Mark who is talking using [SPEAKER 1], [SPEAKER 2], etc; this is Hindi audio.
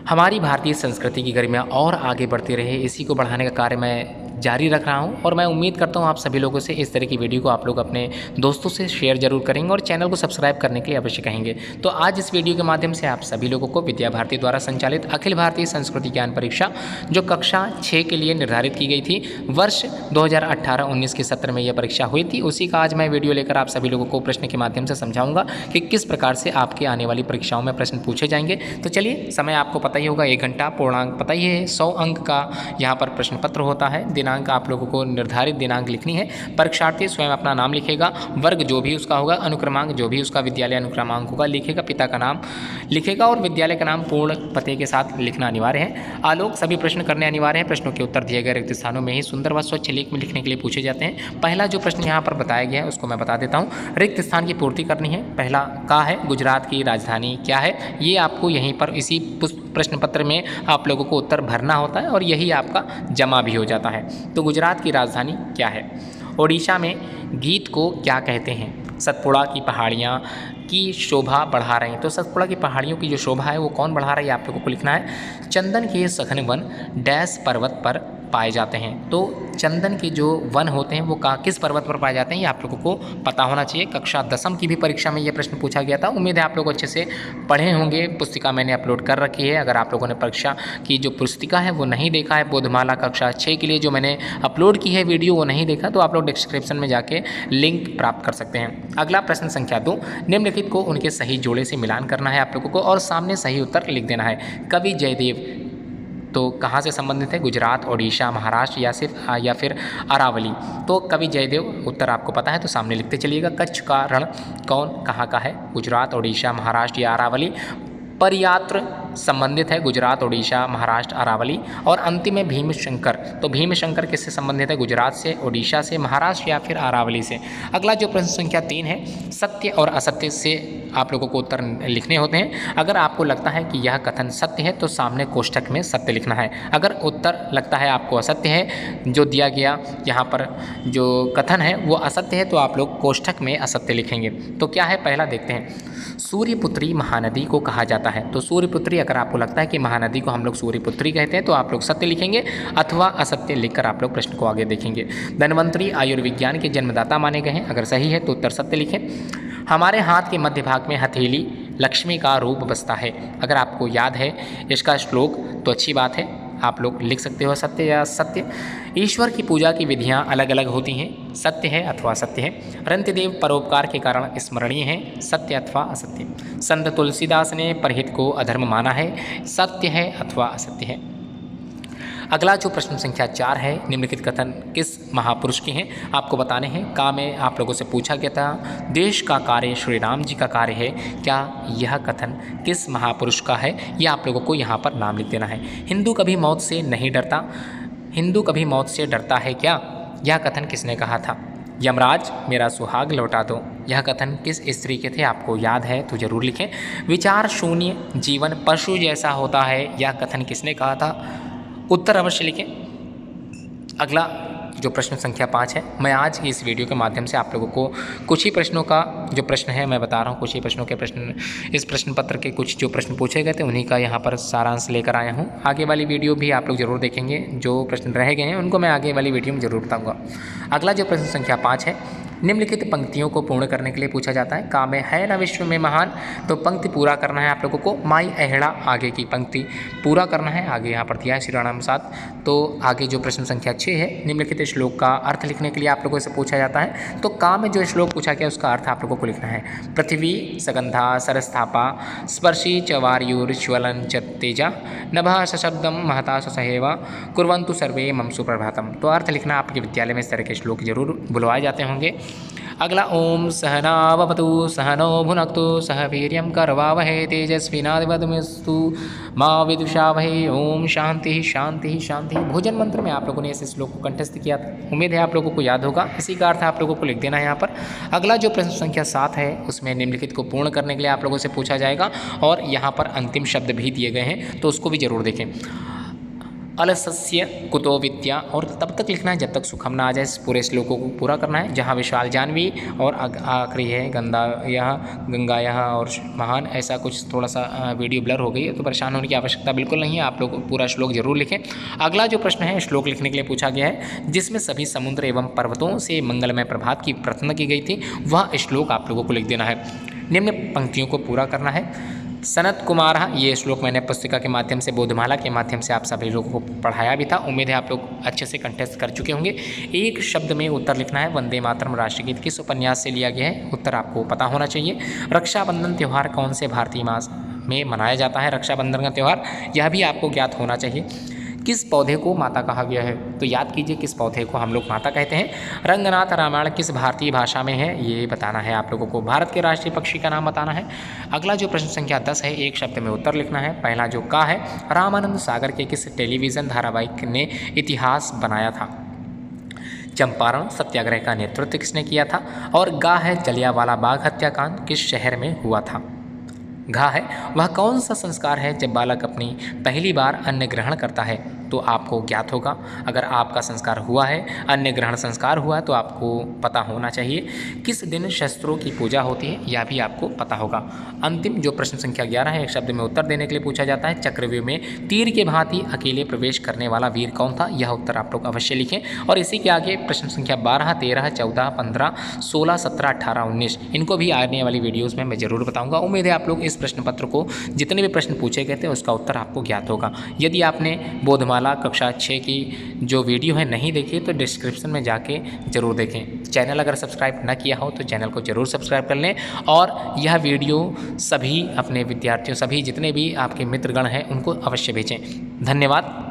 [SPEAKER 1] हमारी भारतीय संस्कृति की गरिमा और आगे बढ़ती रहे, इसी को बढ़ाने का कार्य मैं जारी रख रहा हूं और मैं उम्मीद करता हूं आप सभी लोगों से इस तरह की वीडियो को आप लोग अपने दोस्तों से शेयर जरूर करेंगे और चैनल को सब्सक्राइब करने के लिए अवश्य कहेंगे। तो आज इस वीडियो के माध्यम से आप सभी लोगों को विद्या भारती द्वारा संचालित अखिल भारतीय संस्कृति ज्ञान परीक्षा जो कक्षा 6 के लिए निर्धारित की गई थी, वर्ष 2018-19 के सत्र में यह परीक्षा हुई थी, उसी का आज मैं वीडियो लेकर आप सभी लोगों को प्रश्न के माध्यम से समझाऊंगा कि किस प्रकार से आपके आने वाली परीक्षाओं में प्रश्न पूछे जाएंगे। तो चलिए, समय आपको पता ही होगा, 1 घंटा, पूर्णांक पता ही है, 100 अंक का यहाँ पर प्रश्न पत्र होता है। दिनांक आप लोगों को निर्धारित दिनांक लिखनी है। परीक्षार्थी स्वयं अपना नाम लिखेगा, वर्ग जो भी उसका होगा, अनुक्रमांक जो भी उसका विद्यालय अनुक्रमांक होगा लिखेगा, पिता का नाम लिखेगा और विद्यालय का नाम पूर्ण पते के साथ लिखना अनिवार्य है। आलोक सभी प्रश्न करने अनिवार्य है। प्रश्नों के उत्तर दिए गए रिक्त स्थानों में ही सुंदर व स्वच्छ लेख में लिखने के लिए पूछे जाते हैं। पहला जो प्रश्न यहाँ पर बताया गया है उसको मैं बता देता हूँ। रिक्त स्थान की पूर्ति करनी है। पहला का है गुजरात की राजधानी क्या है, ये आपको यहीं पर इसी प्रश्न पत्र में आप लोगों को उत्तर भरना होता है और यही आपका जमा भी हो जाता है। तो गुजरात की राजधानी क्या है। ओडिशा में गीत को क्या कहते हैं। सतपुड़ा की पहाड़ियाँ की शोभा बढ़ा रही हैं। तो सतपुड़ा की पहाड़ियों की जो शोभा है वो कौन बढ़ा रही है, आप लोगों को लिखना है। चंदन के सघन वन डैश पर्वत पर पाए जाते हैं। तो चंदन के जो वन होते हैं वो किस पर्वत पर पाए जाते हैं, ये आप लोगों को पता होना चाहिए। कक्षा 10वीं की भी परीक्षा में ये प्रश्न पूछा गया था। उम्मीद है आप लोग अच्छे से पढ़े होंगे। पुस्तिका मैंने अपलोड कर रखी है। अगर आप लोगों ने परीक्षा की जो पुस्तिका है वो नहीं देखा है, बोधमाला कक्षा 6 के लिए जो मैंने अपलोड की है वीडियो, वो नहीं देखा तो आप लोग डिस्क्रिप्शन में जाके लिंक प्राप्त कर सकते हैं। अगला प्रश्न संख्या 2, निम्नलिखित को उनके सही जोड़े से मिलान करना है आप लोगों को और सामने सही उत्तर लिख देना है। कवि जयदेव तो कहाँ से संबंधित है, गुजरात, ओडिशा, महाराष्ट्र या फिर अरावली। तो कवि जयदेव उत्तर आपको पता है तो सामने लिखते चलिएगा। कच्छ का रण कौन कहाँ का है, गुजरात, ओडिशा, महाराष्ट्र या अरावली। परयात्र संबंधित है, गुजरात, ओडिशा, महाराष्ट्र, अरावली। और अंतिम है भीमशंकर। तो भीमशंकर किससे संबंधित है, गुजरात से, ओडिशा से, महाराष्ट्र या फिर अरावली से। अगला जो प्रश्न संख्या 3 है, सत्य और असत्य से आप लोगों को उत्तर लिखने होते हैं। अगर आपको लगता है कि यह कथन सत्य है तो सामने कोष्ठक में सत्य लिखना है। अगर उत्तर लगता है आपको असत्य है, जो दिया गया यहाँ पर जो कथन है वो असत्य है, तो आप लोग कोष्ठक में असत्य लिखेंगे। तो क्या है, पहला देखते हैं। सूर्यपुत्री महानदी को कहा जाता है। तो सूर्यपुत्री, अगर आपको लगता है कि महानदी को हम लोग सूर्यपुत्री कहते हैं तो आप लोग सत्य लिखेंगे अथवा असत्य लिखकर आप लोग प्रश्न को आगे देखेंगे। धन्वंतरी आयुर्विज्ञान के जन्मदाता माने गए हैं। अगर सही है तो उत्तर सत्य लिखें। हमारे हाथ के मध्य भाग में हथेली लक्ष्मी का रूप बसता है। अगर आपको याद है इसका श्लोक तो अच्छी बात है, आप लोग लिख सकते हो सत्य या असत्य। ईश्वर की पूजा की विधियां अलग अलग होती हैं, सत्य है अथवा असत्य है। रंतिदेव परोपकार के कारण स्मरणीय है, सत्य अथवा असत्य। संत तुलसीदास ने परहित को अधर्म माना है, सत्य है अथवा असत्य है। अगला जो प्रश्न संख्या 4 है, निम्नलिखित कथन किस महापुरुष के हैं, आपको बताने हैं। का में आप लोगों से पूछा गया था, देश का कार्य श्री राम जी का कार्य है, क्या यह कथन किस महापुरुष का है, यह आप लोगों को यहाँ पर नाम लिख देना है। हिंदू कभी मौत से नहीं डरता, हिंदू कभी मौत से डरता है क्या, यह कथन किसने कहा था। यमराज मेरा सुहाग लौटा दो, यह कथन किस स्त्री के थे, आपको याद है तो जरूर लिखें। विचार शून्य जीवन पशु जैसा होता है, यह कथन किसने कहा था, उत्तर अवश्य लिखें। अगला जो प्रश्न संख्या 5 है, मैं आज इस वीडियो के माध्यम से आप लोगों को कुछ ही प्रश्नों का जो प्रश्न है मैं बता रहा हूँ, कुछ ही प्रश्नों के प्रश्न, इस प्रश्न पत्र के कुछ जो प्रश्न पूछे गए थे उन्हीं का यहाँ पर सारांश लेकर आया हूँ। आगे वाली वीडियो भी आप लोग जरूर देखेंगे, जो प्रश्न रह गए हैं उनको मैं आगे वाली वीडियो में जरूर बताऊँगा। अगला जो प्रश्न संख्या 5 है, निम्नलिखित पंक्तियों को पूर्ण करने के लिए पूछा जाता है। का में है ना विश्व में महान, तो पंक्ति पूरा करना है आप लोगों को। माई अहेड़ा आगे की पंक्ति पूरा करना है, आगे यहाँ पर दिया है श्री राम साथ। तो आगे जो प्रश्न संख्या 6 है, निम्नलिखित श्लोक का अर्थ लिखने के लिए आप लोगों से पूछा जाता है। तो का में जो श्लोक पूछा गया उसका अर्थ आप लोगों को लिखना है। पृथ्वी सगंधा सरस्थापा स्पर्शी च वार्युर्ज्वलन च तेजा नभः सशब्दम महता सहेवा कुर्वन्तु सर्वे मम सुप्रभातम। तो अर्थ लिखना, आपके विद्यालय में इस तरह के श्लोक जरूर बुलवाए जाते होंगे। अगला, ओम सहनावतु सहनो भुनक्तु सह वीर्यं करवावहै तेजस्विनावधमस्तु मा विद्विषावहै। ओम शांति शांति शांति। भोजन मंत्र में आप लोगों ने इस श्लोक को कंठस्थ किया था, उम्मीद है आप लोगों को याद होगा। इसी का अर्थ आप लोगों को लिख देना है यहाँ पर। अगला जो प्रश्न संख्या 7 है उसमें निम्नलिखित को पूर्ण करने के लिए आप लोगों से पूछा जाएगा और यहाँ पर अंतिम शब्द भी दिए गए हैं तो उसको भी जरूर देखें। अलसस्य कुतो विद्या, और तब तक लिखना है जब तक सुखम ना आ जाए। इस पूरे श्लोकों को पूरा करना है। जहाँ विशाल जानवी और आखिरी है गंगा यह और महान, ऐसा कुछ थोड़ा सा वीडियो ब्लर हो गई है तो परेशान होने की आवश्यकता बिल्कुल नहीं है। आप लोग पूरा श्लोक जरूर लिखें। अगला जो प्रश्न है श्लोक लिखने के लिए पूछा गया है जिसमें सभी समुद्र एवं पर्वतों से मंगलमय प्रभात की प्रार्थना की गई थी, वह श्लोक आप लोगों को लिख देना है। निम्न पंक्तियों को पूरा करना है। सनत कुमार, ये श्लोक मैंने पुस्तिका के माध्यम से, बोधमाला के माध्यम से आप सभी लोगों को पढ़ाया भी था। उम्मीद है आप लोग अच्छे से कंटेस्ट कर चुके होंगे। एक शब्द में उत्तर लिखना है। वंदे मातरम राष्ट्रगीत किस उपन्यास से लिया गया है, उत्तर आपको पता होना चाहिए। रक्षाबंधन त्यौहार कौन से भारतीय मास में मनाया जाता है, रक्षाबंधन का त्यौहार, यह भी आपको ज्ञात होना चाहिए। किस पौधे को माता कहा गया है, तो याद कीजिए किस पौधे को हम लोग माता कहते हैं। रंगनाथ रामायण किस भारतीय भाषा में है, ये बताना है आप लोगों को। भारत के राष्ट्रीय पक्षी का नाम बताना है। अगला जो प्रश्न संख्या 10 है, एक शब्द में उत्तर लिखना है। पहला जो का है, रामानंद सागर के किस टेलीविज़न धारावाहिक ने इतिहास बनाया था। चंपारण सत्याग्रह का नेतृत्व किसने किया था। और गा है, जलियांवाला बाग हत्याकांड किस शहर में हुआ था। घा है, वह कौन सा संस्कार है जब बालक अपनी पहली बार अन्न ग्रहण करता है, तो आपको ज्ञात होगा। अगर आपका संस्कार हुआ है, अन्न ग्रहण संस्कार हुआ, तो आपको पता होना चाहिए। किस दिन शस्त्रों की पूजा होती है, यह भी आपको पता होगा। अंतिम जो प्रश्न संख्या 11 है, एक शब्द में उत्तर देने के लिए पूछा जाता है। चक्रव्यूह में तीर के भांति अकेले प्रवेश करने वाला वीर कौन था, यह उत्तर आप लोग अवश्य लिखें। और इसी के आगे प्रश्न संख्या 12, 13, 14, 15, 16, 17, 18, 19, इनको भी आने वाली वीडियोज़ में मैं ज़रूर बताऊँगा। उम्मीद है आप लोग इस प्रश्न पत्र को, जितने भी प्रश्न पूछे गए थे, उसका उत्तर आपको ज्ञात होगा। यदि आपने बोधमाला कक्षा 6 की जो वीडियो है नहीं देखी, तो डिस्क्रिप्शन में जाके ज़रूर देखें। चैनल अगर सब्सक्राइब ना किया हो तो चैनल को ज़रूर सब्सक्राइब कर लें। और यह वीडियो सभी अपने विद्यार्थियों, सभी जितने भी आपके मित्रगण हैं, उनको अवश्य भेजें। धन्यवाद।